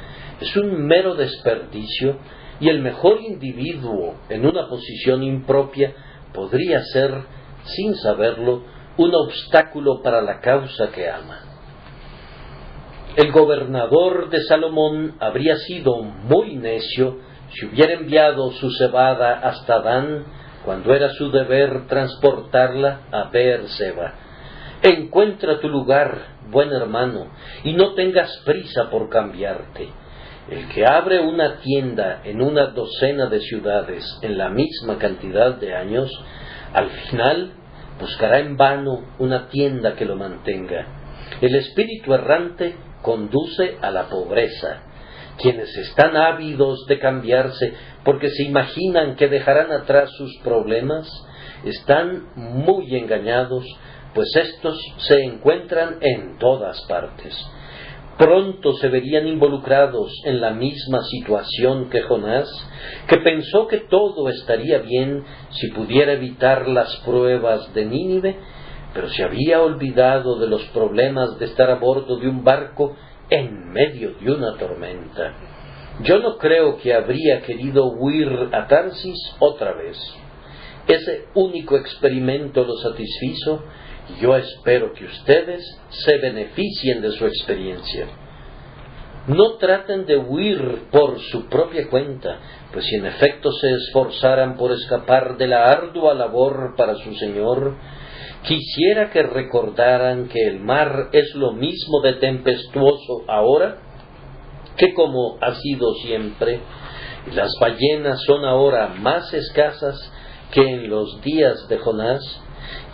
es un mero desperdicio, y el mejor individuo en una posición impropia podría ser, sin saberlo, un obstáculo para la causa que ama. El gobernador de Salomón habría sido muy necio si hubiera enviado su cebada hasta Dan, cuando era su deber transportarla a Beer-seba. Encuentra tu lugar, buen hermano, y no tengas prisa por cambiarte. El que abre una tienda en una docena de ciudades en la misma cantidad de años, al final buscará en vano una tienda que lo mantenga. El espíritu errante conduce a la pobreza. Quienes están ávidos de cambiarse porque se imaginan que dejarán atrás sus problemas, están muy engañados, pues estos se encuentran en todas partes. Pronto se verían involucrados en la misma situación que Jonás, que pensó que todo estaría bien si pudiera evitar las pruebas de Nínive, pero se había olvidado de los problemas de estar a bordo de un barco en medio de una tormenta. Yo no creo que habría querido huir a Tarsis otra vez. Ese único experimento lo satisfizo, y yo espero que ustedes se beneficien de su experiencia. No traten de huir por su propia cuenta, pues si en efecto se esforzaran por escapar de la ardua labor para su Señor, quisiera que recordaran que el mar es lo mismo de tempestuoso ahora que como ha sido siempre, y las ballenas son ahora más escasas que en los días de Jonás,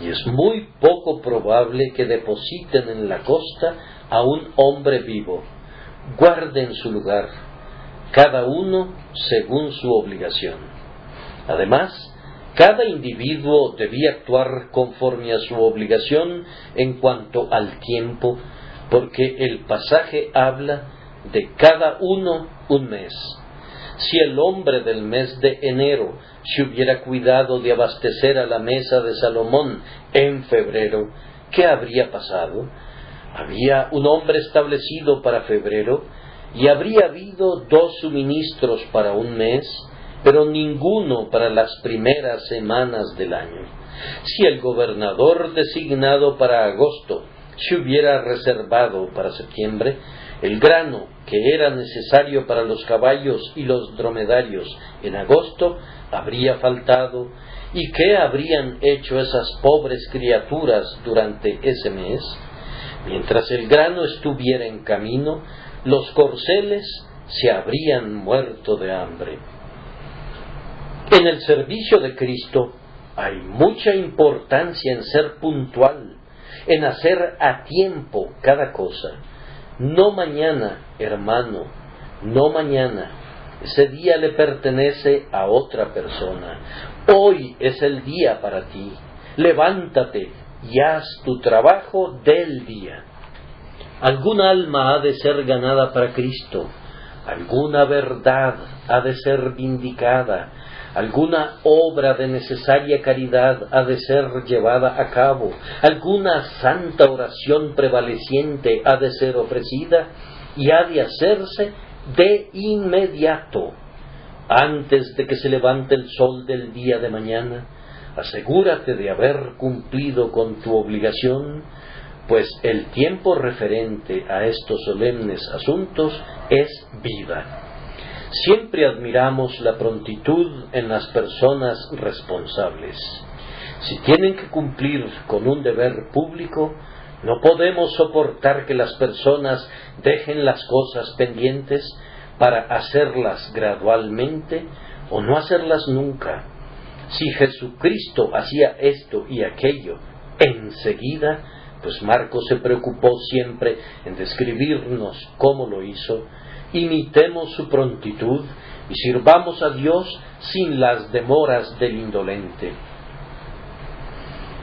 y es muy poco probable que depositen en la costa a un hombre vivo. Guarden su lugar, cada uno según su obligación. Además, cada individuo debía actuar conforme a su obligación en cuanto al tiempo, porque el pasaje habla de cada uno un mes. Si el hombre del mes de enero se hubiera cuidado de abastecer a la mesa de Salomón en febrero, ¿qué habría pasado? Había un hombre establecido para febrero, y habría habido 2 suministros para un mes, pero ninguno para las primeras semanas del año. Si el gobernador designado para agosto se hubiera reservado para septiembre, el grano que era necesario para los caballos y los dromedarios en agosto habría faltado. ¿Y qué habrían hecho esas pobres criaturas durante ese mes? Mientras el grano estuviera en camino, los corceles se habrían muerto de hambre. En el servicio de Cristo hay mucha importancia en ser puntual, en hacer a tiempo cada cosa. No mañana, hermano, no mañana. Ese día le pertenece a otra persona. Hoy es el día para ti. Levántate y haz tu trabajo del día. Alguna alma ha de ser ganada para Cristo. Alguna verdad ha de ser vindicada. Alguna obra de necesaria caridad ha de ser llevada a cabo. Alguna santa oración prevaleciente ha de ser ofrecida y ha de hacerse de inmediato. Antes de que se levante el sol del día de mañana, asegúrate de haber cumplido con tu obligación, pues el tiempo referente a estos solemnes asuntos es vida. Siempre admiramos la prontitud en las personas responsables. Si tienen que cumplir con un deber público, no podemos soportar que las personas dejen las cosas pendientes para hacerlas gradualmente o no hacerlas nunca. Si Jesucristo hacía esto y aquello enseguida, pues Marcos se preocupó siempre en describirnos cómo lo hizo. Imitemos su prontitud y sirvamos a Dios sin las demoras del indolente.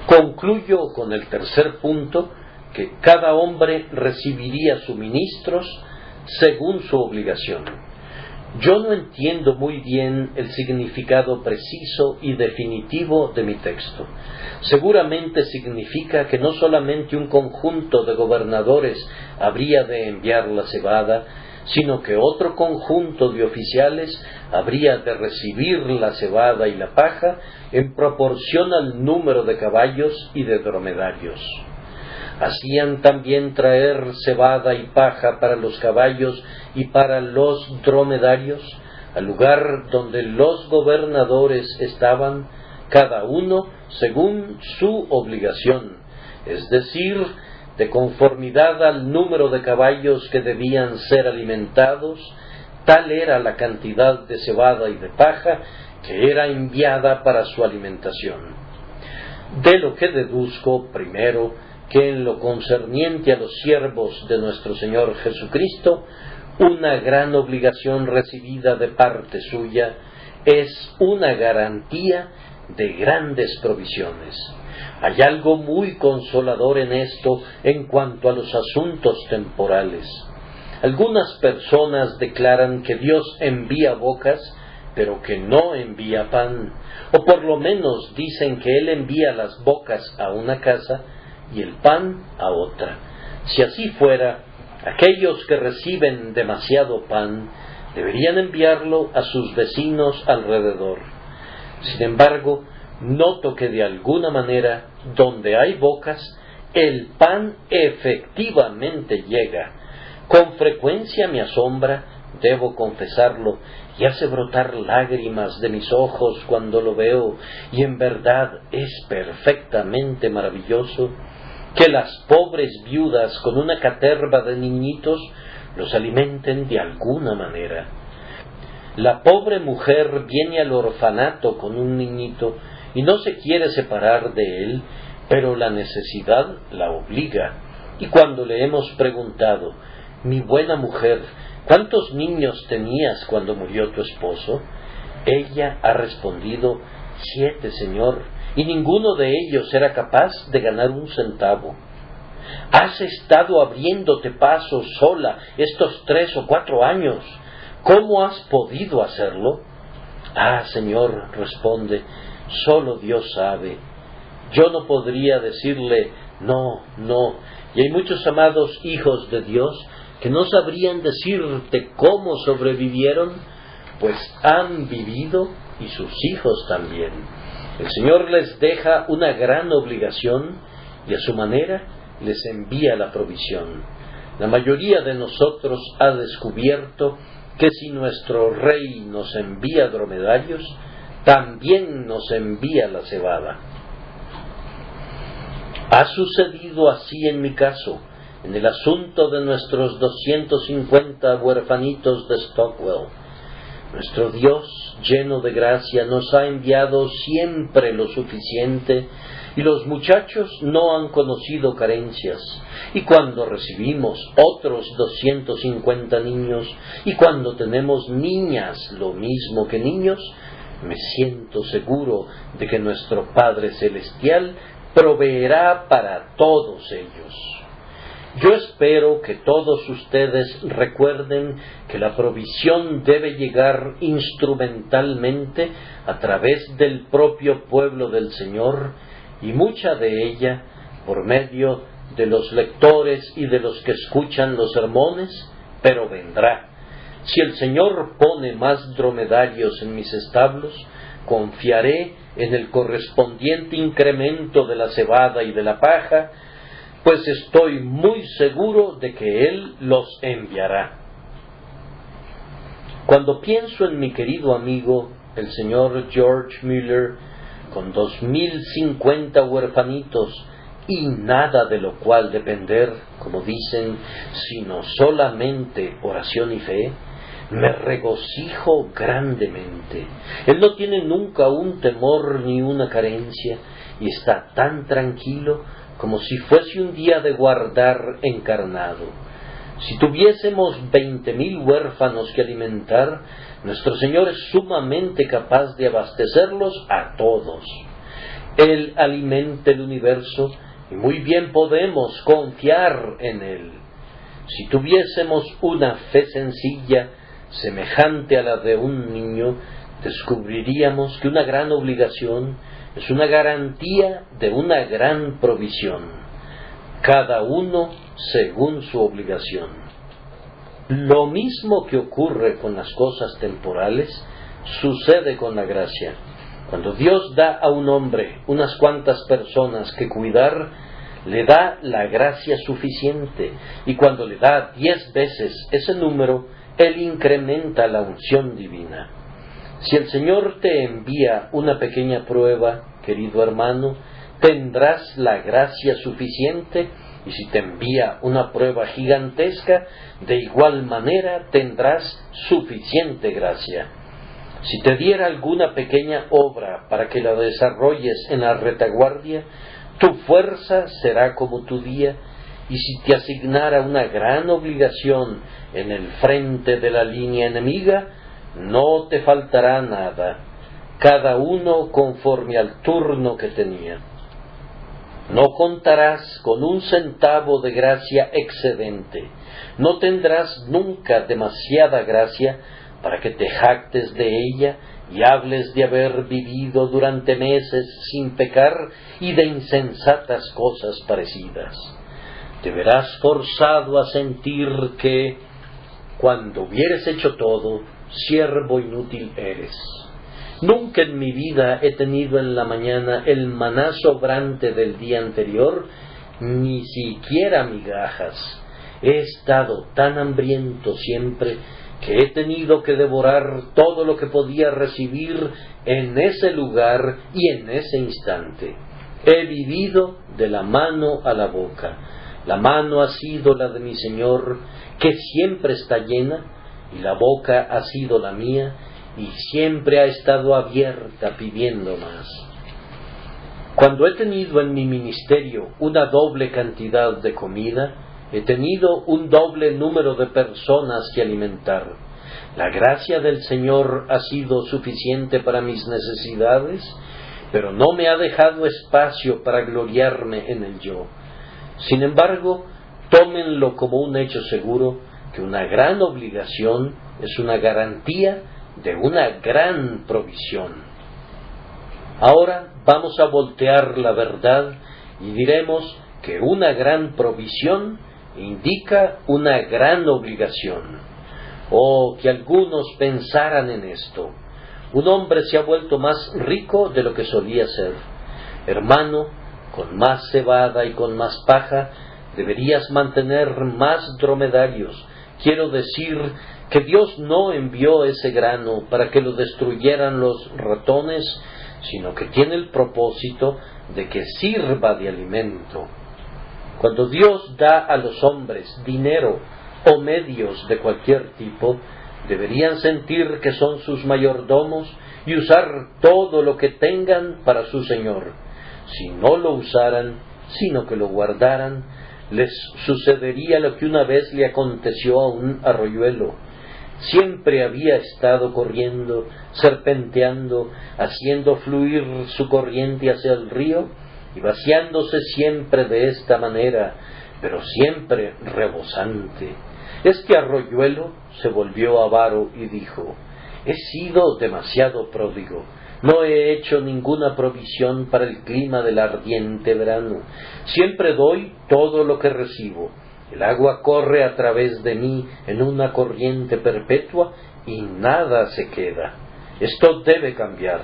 Concluyo con el tercer punto, que cada hombre recibiría suministros según su obligación. Yo no entiendo muy bien el significado preciso y definitivo de mi texto. Seguramente significa que no solamente un conjunto de gobernadores habría de enviar la cebada, sino que otro conjunto de oficiales habría de recibir la cebada y la paja en proporción al número de caballos y de dromedarios. Hacían también traer cebada y paja para los caballos y para los dromedarios, al lugar donde los gobernadores estaban, cada uno según su obligación, es decir, de conformidad al número de caballos que debían ser alimentados. Tal era la cantidad de cebada y de paja que era enviada para su alimentación. De lo que deduzco, primero, que en lo concerniente a los siervos de nuestro Señor Jesucristo, una gran obligación recibida de parte suya es una garantía de grandes provisiones. Hay algo muy consolador en esto en cuanto a los asuntos temporales. Algunas personas declaran que Dios envía bocas, pero que no envía pan, o por lo menos dicen que Él envía las bocas a una casa y el pan a otra. Si así fuera, aquellos que reciben demasiado pan deberían enviarlo a sus vecinos alrededor. Sin embargo, noto que de alguna manera, donde hay bocas, el pan efectivamente llega. Con frecuencia me asombra, debo confesarlo, y hace brotar lágrimas de mis ojos cuando lo veo, y en verdad es perfectamente maravilloso que las pobres viudas con una caterva de niñitos los alimenten de alguna manera. La pobre mujer viene al orfanato con un niñito y no se quiere separar de él, pero la necesidad la obliga. Y cuando le hemos preguntado: mi buena mujer, ¿cuántos niños tenías cuando murió tu esposo? Ella ha respondido: 7, Señor, y ninguno de ellos era capaz de ganar un centavo. Has estado abriéndote paso sola estos 3 o 4 años. ¿Cómo has podido hacerlo? Ah, Señor, responde, solo Dios sabe. Yo no podría decirle no. Y hay muchos amados hijos de Dios que no sabrían decirte cómo sobrevivieron, pues han vivido y sus hijos también. El Señor les deja una gran obligación y a su manera les envía la provisión. La mayoría de nosotros ha descubierto que si nuestro Rey nos envía dromedarios, también nos envía la cebada. Ha sucedido así en mi caso, en el asunto de nuestros 250 huerfanitos de Stockwell. Nuestro Dios, lleno de gracia, nos ha enviado siempre lo suficiente y los muchachos no han conocido carencias. Y cuando recibimos otros 250 niños y cuando tenemos niñas lo mismo que niños, me siento seguro de que nuestro Padre Celestial proveerá para todos ellos. Yo espero que todos ustedes recuerden que la provisión debe llegar instrumentalmente a través del propio pueblo del Señor y mucha de ella por medio de los lectores y de los que escuchan los sermones, pero vendrá. Si el Señor pone más dromedarios en mis establos, confiaré en el correspondiente incremento de la cebada y de la paja, pues estoy muy seguro de que Él los enviará. Cuando pienso en mi querido amigo, el señor George Mueller, con 2050 huerfanitos y nada de lo cual depender, como dicen, sino solamente oración y fe, me regocijo grandemente. Él no tiene nunca un temor ni una carencia y está tan tranquilo como si fuese un día de guardar encarnado. Si tuviésemos 20,000 huérfanos que alimentar, nuestro Señor es sumamente capaz de abastecerlos a todos. Él alimenta el universo y muy bien podemos confiar en Él. Si tuviésemos una fe sencilla, semejante a la de un niño, descubriríamos que una gran obligación es una garantía de una gran provisión, cada uno según su obligación. Lo mismo que ocurre con las cosas temporales, sucede con la gracia. Cuando Dios da a un hombre unas cuantas personas que cuidar, le da la gracia suficiente, y cuando le da 10 veces ese número, Él incrementa la unción divina. Si el Señor te envía una pequeña prueba, querido hermano, tendrás la gracia suficiente, y si te envía una prueba gigantesca, de igual manera tendrás suficiente gracia. Si te diera alguna pequeña obra para que la desarrolles en la retaguardia, tu fuerza será como tu día, y si te asignara una gran obligación en el frente de la línea enemiga, no te faltará nada, cada uno conforme al turno que tenía. No contarás con un centavo de gracia excedente, no tendrás nunca demasiada gracia para que te jactes de ella y hables de haber vivido durante meses sin pecar y de insensatas cosas parecidas. Te verás forzado a sentir que, cuando hubieres hecho todo, siervo inútil eres. Nunca en mi vida he tenido en la mañana el maná sobrante del día anterior, ni siquiera migajas. He estado tan hambriento siempre que he tenido que devorar todo lo que podía recibir en ese lugar y en ese instante. He vivido de la mano a la boca. La mano ha sido la de mi Señor, que siempre está llena, y la boca ha sido la mía, y siempre ha estado abierta pidiendo más. Cuando he tenido en mi ministerio una doble cantidad de comida, he tenido un doble número de personas que alimentar. La gracia del Señor ha sido suficiente para mis necesidades, pero no me ha dejado espacio para gloriarme en el yo. Sin embargo, tómenlo como un hecho seguro que una gran obligación es una garantía de una gran provisión. Ahora vamos a voltear la verdad y diremos que una gran provisión indica una gran obligación. Oh, que algunos pensaran en esto. Un hombre se ha vuelto más rico de lo que solía ser. Hermano, con más cebada y con más paja, deberías mantener más dromedarios. Quiero decir que Dios no envió ese grano para que lo destruyeran los ratones, sino que tiene el propósito de que sirva de alimento. Cuando Dios da a los hombres dinero o medios de cualquier tipo, deberían sentir que son sus mayordomos y usar todo lo que tengan para su Señor. Si no lo usaran, sino que lo guardaran, les sucedería lo que una vez le aconteció a un arroyuelo. Siempre había estado corriendo, serpenteando, haciendo fluir su corriente hacia el río y vaciándose siempre de esta manera, pero siempre rebosante. Este arroyuelo se volvió avaro y dijo: he sido demasiado pródigo, no he hecho ninguna provisión para el clima del ardiente verano, siempre doy todo lo que recibo. El agua corre a través de mí en una corriente perpetua y nada se queda. Esto debe cambiar.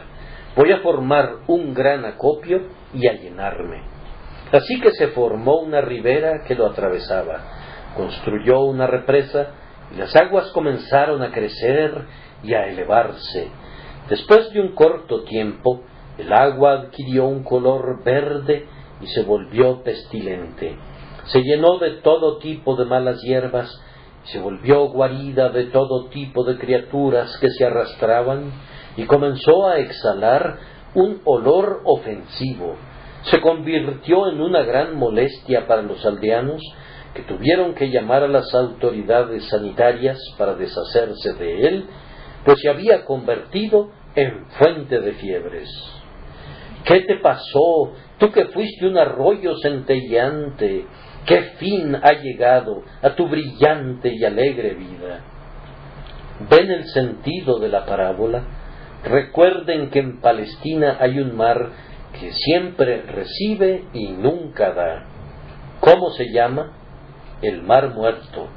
Voy a formar un gran acopio y a llenarme. Así que se formó una ribera que lo atravesaba. Construyó una represa y las aguas comenzaron a crecer y a elevarse. Después de un corto tiempo, el agua adquirió un color verde y se volvió pestilente. Se llenó de todo tipo de malas hierbas, y se volvió guarida de todo tipo de criaturas que se arrastraban, y comenzó a exhalar un olor ofensivo. Se convirtió en una gran molestia para los aldeanos, que tuvieron que llamar a las autoridades sanitarias para deshacerse de él, pues se había convertido en fuente de fiebres. ¿Qué te pasó, tú que fuiste un arroyo centelleante? ¿Qué fin ha llegado a tu brillante y alegre vida? ¿Ven el sentido de la parábola? Recuerden que en Palestina hay un mar que siempre recibe y nunca da. ¿Cómo se llama? El Mar Muerto.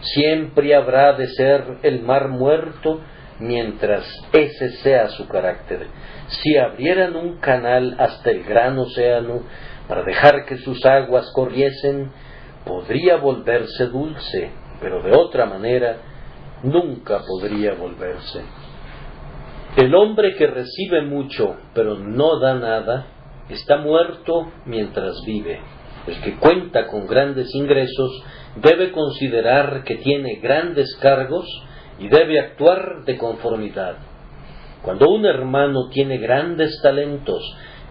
Siempre habrá de ser el Mar Muerto mientras ese sea su carácter. Si abrieran un canal hasta el gran océano para dejar que sus aguas corriesen, podría volverse dulce, pero de otra manera nunca podría volverse. El hombre que recibe mucho pero no da nada, está muerto mientras vive. El que cuenta con grandes ingresos debe considerar que tiene grandes cargos y debe actuar de conformidad. Cuando un hermano tiene grandes talentos,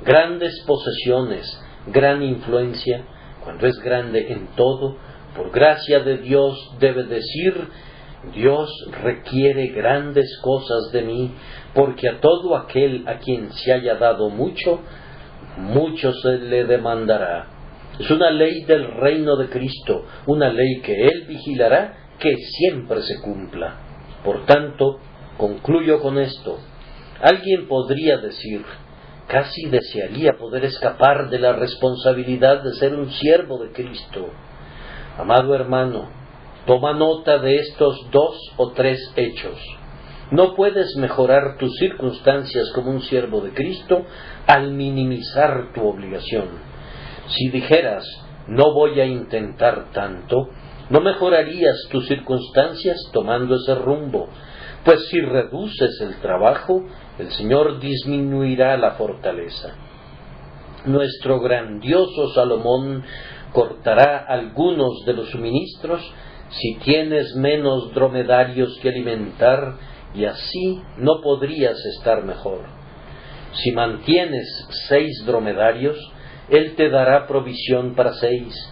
grandes posesiones, gran influencia, cuando es grande en todo, por gracia de Dios debe decir: Dios requiere grandes cosas de mí, porque a todo aquel a quien se haya dado mucho, mucho se le demandará. Es una ley del reino de Cristo, una ley que Él vigilará que siempre se cumpla. Por tanto, concluyo con esto. Alguien podría decir: casi desearía poder escapar de la responsabilidad de ser un siervo de Cristo. Amado hermano, toma nota de estos 2 o 3 hechos. No puedes mejorar tus circunstancias como un siervo de Cristo al minimizar tu obligación. Si dijeras: no voy a intentar tanto, no mejorarías tus circunstancias tomando ese rumbo, pues si reduces el trabajo, el Señor disminuirá la fortaleza. Nuestro grandioso Salomón cortará algunos de los suministros si tienes menos dromedarios que alimentar, y así no podrías estar mejor. Si mantienes 6 dromedarios, Él te dará provisión para 6.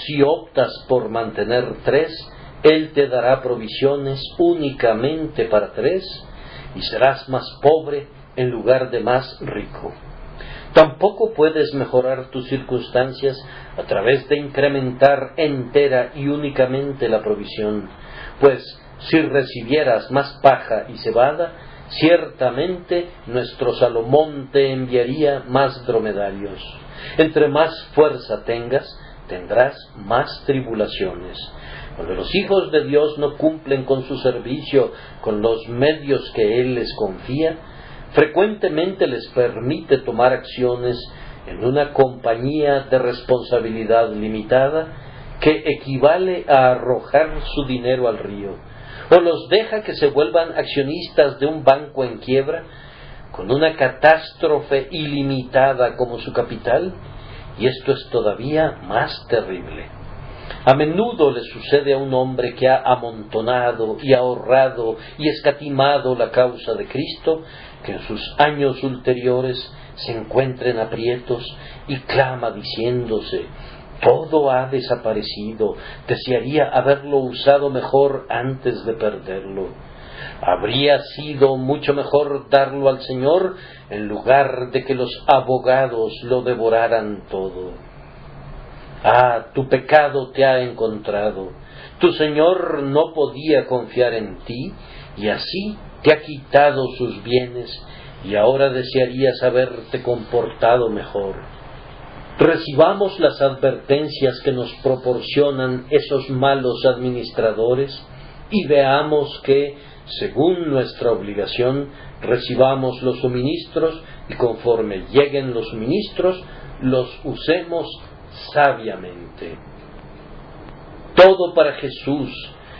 Si optas por mantener 3, Él te dará provisiones únicamente para 3, y serás más pobre en lugar de más rico. Tampoco puedes mejorar tus circunstancias a través de incrementar entera y únicamente la provisión, pues si recibieras más paja y cebada, ciertamente nuestro Salomón te enviaría más dromedarios. Entre más fuerza tengas, tendrás más tribulaciones. Cuando los hijos de Dios no cumplen con su servicio, con los medios que Él les confía, frecuentemente les permite tomar acciones en una compañía de responsabilidad limitada que equivale a arrojar su dinero al río, o los deja que se vuelvan accionistas de un banco en quiebra, con una catástrofe ilimitada como su capital, y esto es todavía más terrible. A menudo le sucede a un hombre que ha amontonado y ahorrado y escatimado la causa de Cristo, que en sus años ulteriores se encuentra en aprietos y clama diciéndose: todo ha desaparecido, desearía haberlo usado mejor antes de perderlo. Habría sido mucho mejor darlo al Señor en lugar de que los abogados lo devoraran todo. Ah, tu pecado te ha encontrado. Tu Señor no podía confiar en ti y así te ha quitado sus bienes y ahora desearías haberte comportado mejor. Recibamos las advertencias que nos proporcionan esos malos administradores y veamos que, según nuestra obligación, recibamos los suministros y conforme lleguen los suministros, los usemos sabiamente. Todo para Jesús,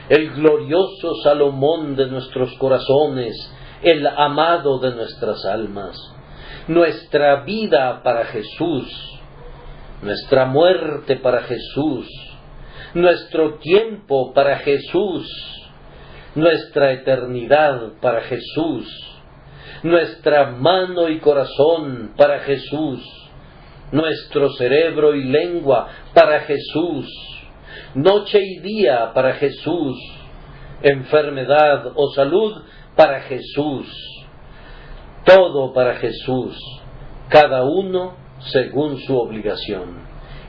el glorioso Salomón de nuestros corazones, el amado de nuestras almas. Nuestra vida para Jesús, nuestra muerte para Jesús, nuestro tiempo para Jesús, nuestra eternidad para Jesús, nuestra mano y corazón para Jesús, nuestro cerebro y lengua para Jesús, noche y día para Jesús, enfermedad o salud para Jesús, todo para Jesús, cada uno según su obligación.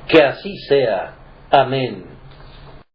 Que así sea. Amén.